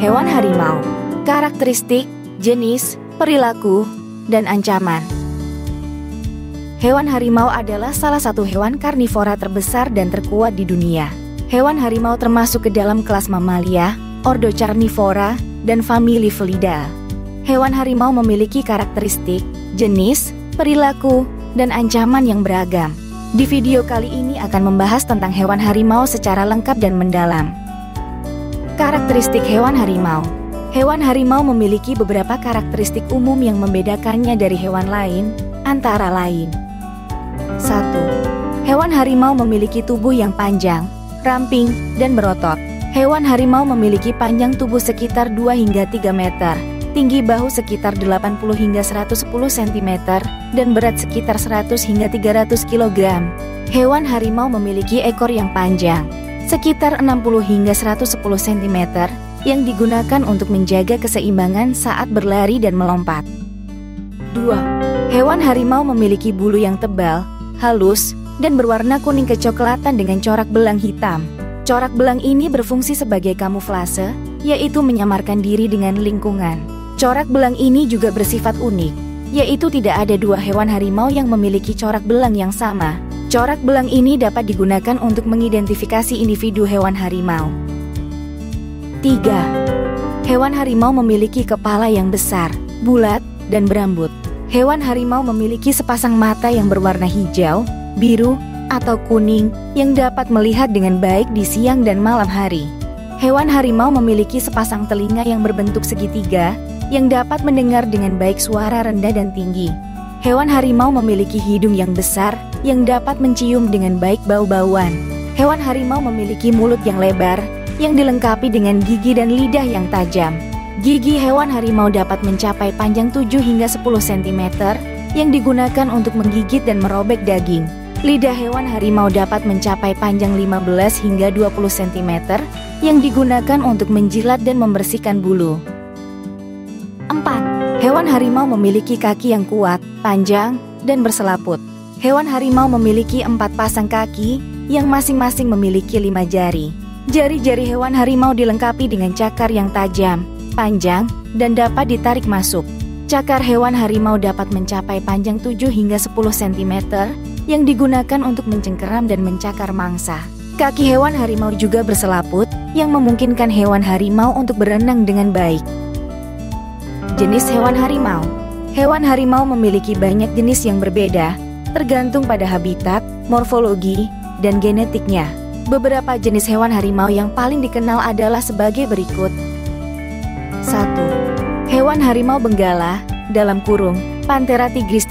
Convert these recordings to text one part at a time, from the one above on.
Hewan harimau, karakteristik, jenis, perilaku, dan ancaman. Hewan harimau adalah salah satu hewan karnivora terbesar dan terkuat di dunia. Hewan harimau termasuk ke dalam kelas mamalia, ordo Carnivora, dan famili Felidae. Hewan harimau memiliki karakteristik, jenis, perilaku, dan ancaman yang beragam. Di video kali ini akan membahas tentang hewan harimau secara lengkap dan mendalam. Karakteristik hewan harimau. Hewan harimau memiliki beberapa karakteristik umum yang membedakannya dari hewan lain, antara lain. 1. Hewan harimau memiliki tubuh yang panjang, ramping, dan berotot. Hewan harimau memiliki panjang tubuh sekitar 2 hingga 3 meter, tinggi bahu sekitar 80 hingga 110 cm, dan berat sekitar 100 hingga 300 kg. Hewan harimau memiliki ekor yang panjang, sekitar 60 hingga 110 cm, yang digunakan untuk menjaga keseimbangan saat berlari dan melompat. 2. Hewan harimau memiliki bulu yang tebal, halus, dan berwarna kuning kecoklatan dengan corak belang hitam. Corak belang ini berfungsi sebagai kamuflase, yaitu menyamarkan diri dengan lingkungan. Corak belang ini juga bersifat unik, yaitu tidak ada dua hewan harimau yang memiliki corak belang yang sama. Corak belang ini dapat digunakan untuk mengidentifikasi individu hewan harimau. 3. Hewan harimau memiliki kepala yang besar, bulat, dan berambut. Hewan harimau memiliki sepasang mata yang berwarna hijau, biru, atau kuning yang dapat melihat dengan baik di siang dan malam hari. Hewan harimau memiliki sepasang telinga yang berbentuk segitiga yang dapat mendengar dengan baik suara rendah dan tinggi. Hewan harimau memiliki hidung yang besar yang dapat mencium dengan baik bau-bauan. Hewan harimau memiliki mulut yang lebar yang dilengkapi dengan gigi dan lidah yang tajam. Gigi hewan harimau dapat mencapai panjang 7 hingga 10 cm yang digunakan untuk menggigit dan merobek daging. Lidah hewan harimau dapat mencapai panjang 15 hingga 20 cm yang digunakan untuk menjilat dan membersihkan bulu. 4. Hewan harimau memiliki kaki yang kuat, panjang, dan berselaput. Hewan harimau memiliki 4 pasang kaki yang masing-masing memiliki 5 jari. Jari-jari hewan harimau dilengkapi dengan cakar yang tajam, panjang, dan dapat ditarik masuk. Cakar hewan harimau dapat mencapai panjang 7 hingga 10 cm yang digunakan untuk mencengkeram dan mencakar mangsa. Kaki hewan harimau juga berselaput yang memungkinkan hewan harimau untuk berenang dengan baik. Jenis hewan harimau. Hewan harimau memiliki banyak jenis yang berbeda, tergantung pada habitat, morfologi, dan genetiknya. Beberapa jenis hewan harimau yang paling dikenal adalah sebagai berikut. 1. Hewan harimau benggala, dalam kurung, Panthera tigris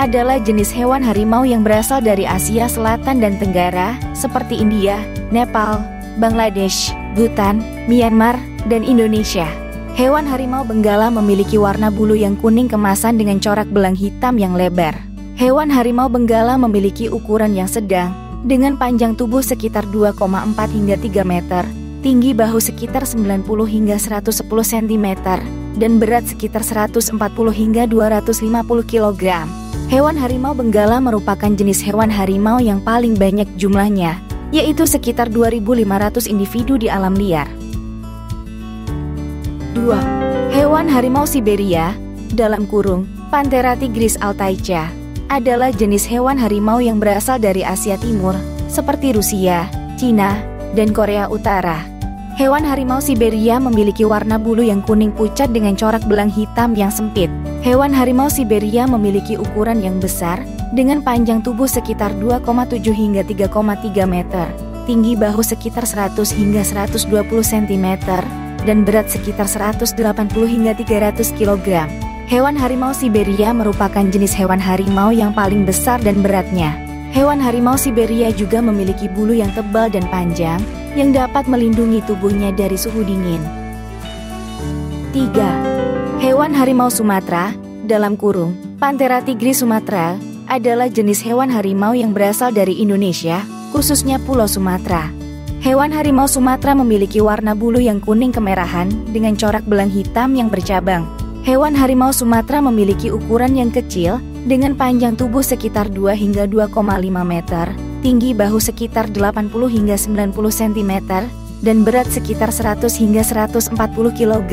adalah jenis hewan harimau yang berasal dari Asia Selatan dan Tenggara, seperti India, Nepal, Bangladesh, Bhutan, Myanmar, dan Indonesia. Hewan harimau benggala memiliki warna bulu yang kuning kemasan dengan corak belang hitam yang lebar. Hewan harimau benggala memiliki ukuran yang sedang, dengan panjang tubuh sekitar 2,4 hingga 3 meter, tinggi bahu sekitar 90 hingga 110 cm, dan berat sekitar 140 hingga 250 kg. Hewan harimau benggala merupakan jenis hewan harimau yang paling banyak jumlahnya, yaitu sekitar 2.500 individu di alam liar. 2. Hewan harimau Siberia, dalam kurung, Panthera tigris altaica, adalah jenis hewan harimau yang berasal dari Asia Timur, seperti Rusia, Cina, dan Korea Utara. Hewan harimau Siberia memiliki warna bulu yang kuning pucat dengan corak belang hitam yang sempit. Hewan harimau Siberia memiliki ukuran yang besar, dengan panjang tubuh sekitar 2,7 hingga 3,3 meter, tinggi bahu sekitar 100 hingga 120 cm, dan berat sekitar 180 hingga 300 kg. Hewan harimau Siberia merupakan jenis hewan harimau yang paling besar dan beratnya. Hewan harimau Siberia juga memiliki bulu yang tebal dan panjang, yang dapat melindungi tubuhnya dari suhu dingin. 3. Hewan harimau Sumatera, dalam kurung, Panthera tigris sumatra, adalah jenis hewan harimau yang berasal dari Indonesia, khususnya Pulau Sumatera. Hewan harimau Sumatera memiliki warna bulu yang kuning kemerahan dengan corak belang hitam yang bercabang. Hewan harimau Sumatera memiliki ukuran yang kecil dengan panjang tubuh sekitar 2 hingga 2,5 meter, tinggi bahu sekitar 80 hingga 90 cm, dan berat sekitar 100 hingga 140 kg.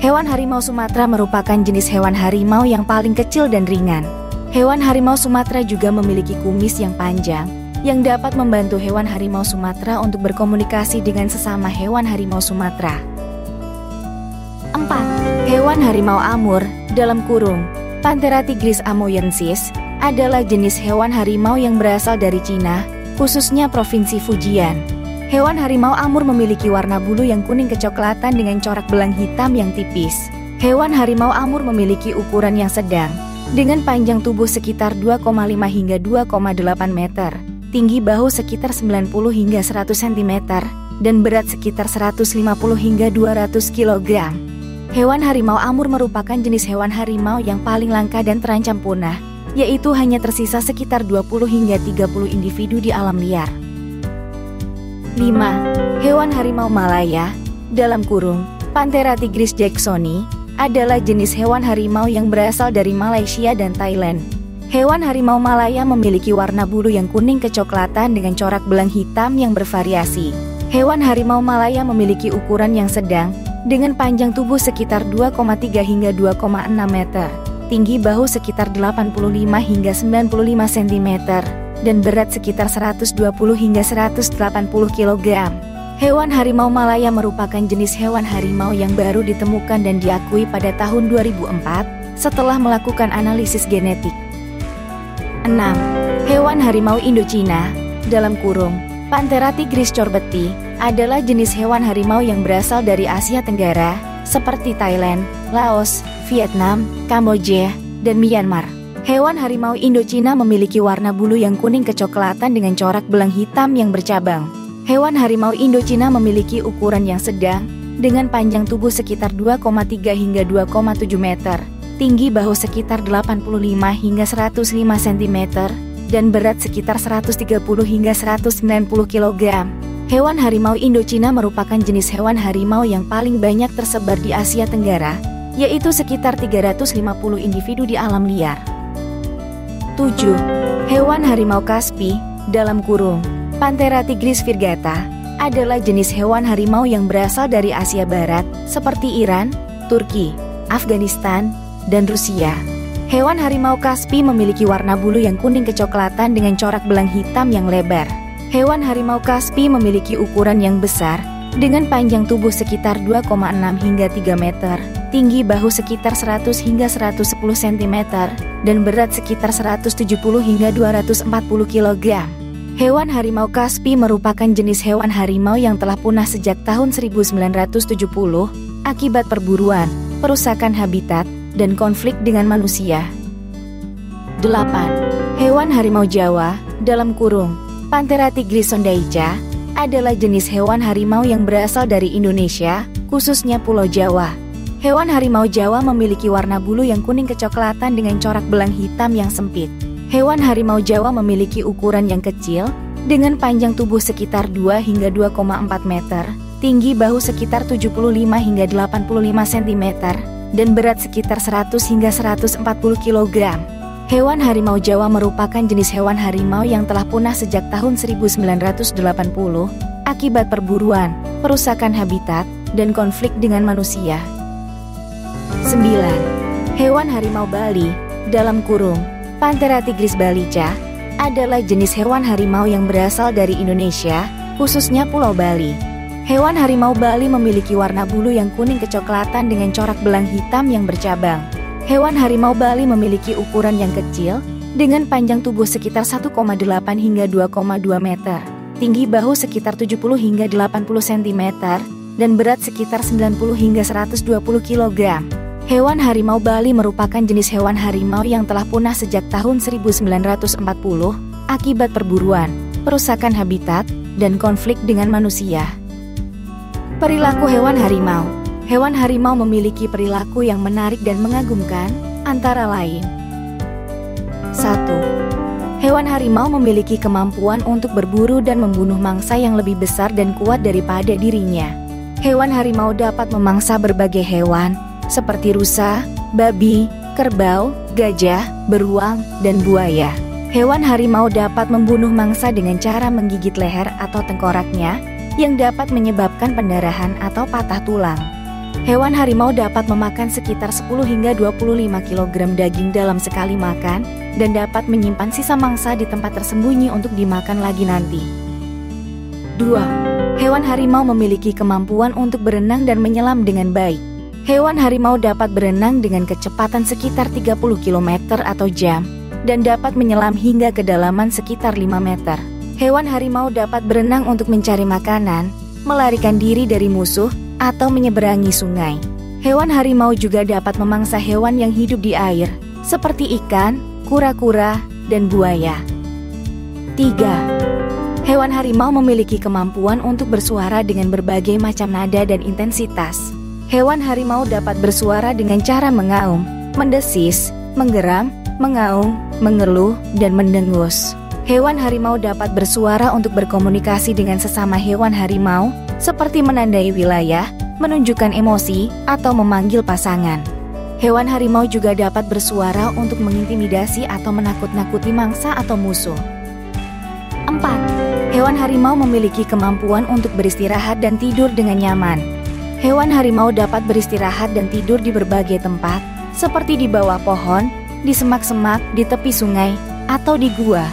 Hewan harimau Sumatera merupakan jenis hewan harimau yang paling kecil dan ringan. Hewan harimau Sumatera juga memiliki kumis yang panjang, yang dapat membantu hewan harimau Sumatera untuk berkomunikasi dengan sesama hewan harimau Sumatera. 4. Hewan harimau Amur, dalam kurung, Panthera tigris amoyensis, adalah jenis hewan harimau yang berasal dari Cina, khususnya Provinsi Fujian. Hewan harimau Amur memiliki warna bulu yang kuning kecoklatan dengan corak belang hitam yang tipis. Hewan harimau Amur memiliki ukuran yang sedang, dengan panjang tubuh sekitar 2,5 hingga 2,8 meter, tinggi bahu sekitar 90 hingga 100 cm, dan berat sekitar 150 hingga 200 kg. Hewan harimau Amur merupakan jenis hewan harimau yang paling langka dan terancam punah, yaitu hanya tersisa sekitar 20 hingga 30 individu di alam liar. 5. Hewan harimau Malaya, dalam kurung, Panthera tigris jacksoni, adalah jenis hewan harimau yang berasal dari Malaysia dan Thailand. Hewan harimau Malaya memiliki warna bulu yang kuning kecoklatan dengan corak belang hitam yang bervariasi. Hewan harimau Malaya memiliki ukuran yang sedang, dengan panjang tubuh sekitar 2,3 hingga 2,6 meter, tinggi bahu sekitar 85 hingga 95 cm, dan berat sekitar 120 hingga 180 kg. Hewan harimau Malaya merupakan jenis hewan harimau yang baru ditemukan dan diakui pada tahun 2004 setelah melakukan analisis genetik. 6. Hewan harimau Indochina, dalam kurung, Panthera tigris corbeti, adalah jenis hewan harimau yang berasal dari Asia Tenggara, seperti Thailand, Laos, Vietnam, Kamboja, dan Myanmar. Hewan harimau Indochina memiliki warna bulu yang kuning kecoklatan dengan corak belang hitam yang bercabang. Hewan harimau Indochina memiliki ukuran yang sedang, dengan panjang tubuh sekitar 2,3 hingga 2,7 meter, tinggi bahu sekitar 85 hingga 105 cm, dan berat sekitar 130 hingga 190 kg. Hewan harimau Indochina merupakan jenis hewan harimau yang paling banyak tersebar di Asia Tenggara, yaitu sekitar 350 individu di alam liar. 7. Hewan harimau Kaspi, dalam kurung, Panthera tigris virgata, adalah jenis hewan harimau yang berasal dari Asia Barat, seperti Iran, Turki, Afghanistan, dan Rusia. Hewan harimau Kaspi memiliki warna bulu yang kuning kecoklatan dengan corak belang hitam yang lebar. Hewan harimau Kaspi memiliki ukuran yang besar, dengan panjang tubuh sekitar 2,6 hingga 3 meter, tinggi bahu sekitar 100 hingga 110 cm, dan berat sekitar 170 hingga 240 kg. Hewan harimau Kaspi merupakan jenis hewan harimau yang telah punah sejak tahun 1970 akibat perburuan, perusakan habitat, dan konflik dengan manusia. 8. Hewan harimau Jawa, dalam kurung, Panthera tigris sondaica, adalah jenis hewan harimau yang berasal dari Indonesia, khususnya Pulau Jawa. Hewan harimau Jawa memiliki warna bulu yang kuning kecoklatan dengan corak belang hitam yang sempit. Hewan harimau Jawa memiliki ukuran yang kecil, dengan panjang tubuh sekitar 2 hingga 2,4 meter, tinggi bahu sekitar 75 hingga 85 cm, dan berat sekitar 100 hingga 140 kg. Hewan harimau Jawa merupakan jenis hewan harimau yang telah punah sejak tahun 1980 akibat perburuan, perusakan habitat, dan konflik dengan manusia. 9. Hewan harimau Bali, dalam kurung, Panthera tigris balica, adalah jenis hewan harimau yang berasal dari Indonesia, khususnya Pulau Bali. Hewan harimau Bali memiliki warna bulu yang kuning kecoklatan dengan corak belang hitam yang bercabang. Hewan harimau Bali memiliki ukuran yang kecil, dengan panjang tubuh sekitar 1,8 hingga 2,2 meter, tinggi bahu sekitar 70 hingga 80 cm, dan berat sekitar 90 hingga 120 kg. Hewan harimau Bali merupakan jenis hewan harimau yang telah punah sejak tahun 1940 akibat perburuan, perusakan habitat, dan konflik dengan manusia. Perilaku hewan harimau. Hewan harimau memiliki perilaku yang menarik dan mengagumkan, antara lain. 1. Hewan harimau memiliki kemampuan untuk berburu dan membunuh mangsa yang lebih besar dan kuat daripada dirinya. Hewan harimau dapat memangsa berbagai hewan, seperti rusa, babi, kerbau, gajah, beruang, dan buaya. Hewan harimau dapat membunuh mangsa dengan cara menggigit leher atau tengkoraknya, yang dapat menyebabkan pendarahan atau patah tulang. Hewan harimau dapat memakan sekitar 10 hingga 25 kg daging dalam sekali makan dan dapat menyimpan sisa mangsa di tempat tersembunyi untuk dimakan lagi nanti. 2. Hewan harimau memiliki kemampuan untuk berenang dan menyelam dengan baik. Hewan harimau dapat berenang dengan kecepatan sekitar 30 km atau jam dan dapat menyelam hingga kedalaman sekitar 5 meter. Hewan harimau dapat berenang untuk mencari makanan, melarikan diri dari musuh, atau menyeberangi sungai. Hewan harimau juga dapat memangsa hewan yang hidup di air, seperti ikan, kura-kura, dan buaya. 3. Hewan harimau memiliki kemampuan untuk bersuara dengan berbagai macam nada dan intensitas. Hewan harimau dapat bersuara dengan cara mengaum, mendesis, menggeram, mengaung, mengeluh, dan mendengus. Hewan harimau dapat bersuara untuk berkomunikasi dengan sesama hewan harimau, seperti menandai wilayah, menunjukkan emosi, atau memanggil pasangan. Hewan harimau juga dapat bersuara untuk mengintimidasi atau menakut-nakuti mangsa atau musuh. 4. Hewan harimau memiliki kemampuan untuk beristirahat dan tidur dengan nyaman. Hewan harimau dapat beristirahat dan tidur di berbagai tempat, seperti di bawah pohon, di semak-semak, di tepi sungai, atau di gua.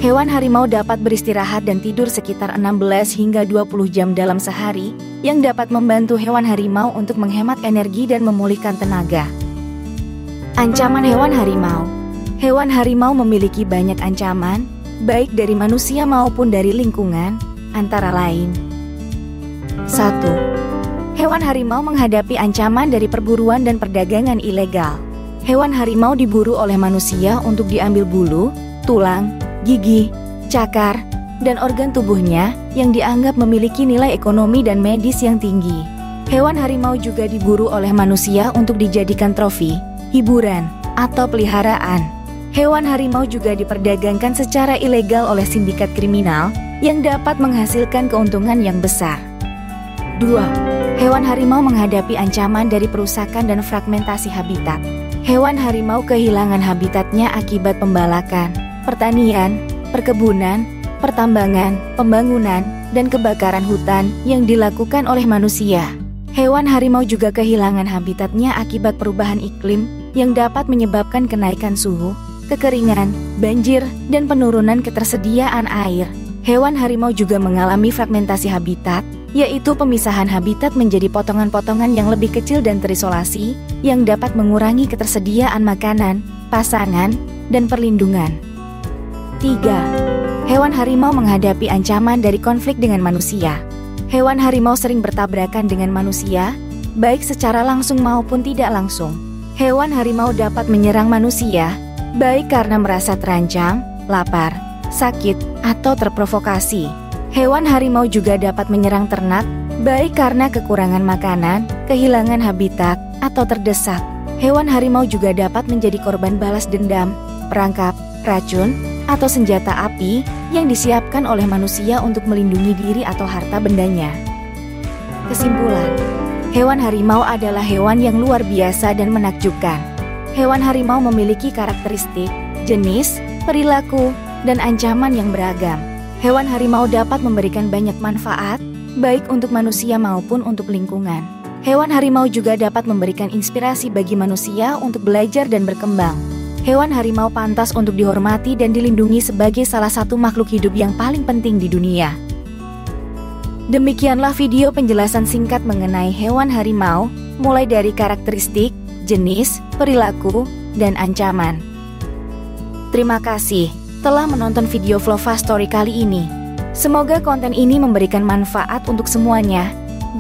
Hewan harimau dapat beristirahat dan tidur sekitar 16 hingga 20 jam dalam sehari, yang dapat membantu hewan harimau untuk menghemat energi dan memulihkan tenaga. Ancaman hewan harimau. Hewan harimau memiliki banyak ancaman, baik dari manusia maupun dari lingkungan, antara lain. 1. Hewan harimau menghadapi ancaman dari perburuan dan perdagangan ilegal. Hewan harimau diburu oleh manusia untuk diambil bulu, tulang, gigi, cakar, dan organ tubuhnya yang dianggap memiliki nilai ekonomi dan medis yang tinggi. Hewan harimau juga diburu oleh manusia untuk dijadikan trofi, hiburan, atau peliharaan. Hewan harimau juga diperdagangkan secara ilegal oleh sindikat kriminal yang dapat menghasilkan keuntungan yang besar. 2. Hewan harimau menghadapi ancaman dari perusakan dan fragmentasi habitat. Hewan harimau kehilangan habitatnya akibat pembalakan, pertanian, perkebunan, pertambangan, pembangunan, dan kebakaran hutan yang dilakukan oleh manusia. Hewan harimau juga kehilangan habitatnya akibat perubahan iklim yang dapat menyebabkan kenaikan suhu, kekeringan, banjir, dan penurunan ketersediaan air. Hewan harimau juga mengalami fragmentasi habitat, yaitu pemisahan habitat menjadi potongan-potongan yang lebih kecil dan terisolasi, yang dapat mengurangi ketersediaan makanan, pasangan, dan perlindungan. 3. Hewan harimau menghadapi ancaman dari konflik dengan manusia. Hewan harimau sering bertabrakan dengan manusia, baik secara langsung maupun tidak langsung. Hewan harimau dapat menyerang manusia, baik karena merasa terancam, lapar, sakit, atau terprovokasi. Hewan harimau juga dapat menyerang ternak, baik karena kekurangan makanan, kehilangan habitat, atau terdesak. Hewan harimau juga dapat menjadi korban balas dendam, perangkap, racun, atau senjata api yang disiapkan oleh manusia untuk melindungi diri atau harta bendanya. Kesimpulan, hewan harimau adalah hewan yang luar biasa dan menakjubkan. Hewan harimau memiliki karakteristik, jenis, perilaku, dan ancaman yang beragam. Hewan harimau dapat memberikan banyak manfaat, baik untuk manusia maupun untuk lingkungan. Hewan harimau juga dapat memberikan inspirasi bagi manusia untuk belajar dan berkembang. Hewan harimau pantas untuk dihormati dan dilindungi sebagai salah satu makhluk hidup yang paling penting di dunia. Demikianlah video penjelasan singkat mengenai hewan harimau, mulai dari karakteristik, jenis, perilaku, dan ancaman. Terima kasih telah menonton video Flova Story kali ini. Semoga konten ini memberikan manfaat untuk semuanya.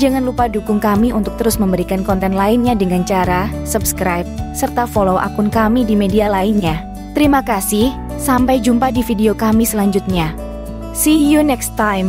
Jangan lupa dukung kami untuk terus memberikan konten lainnya dengan cara subscribe, serta follow akun kami di media lainnya. Terima kasih, sampai jumpa di video kami selanjutnya. See you next time.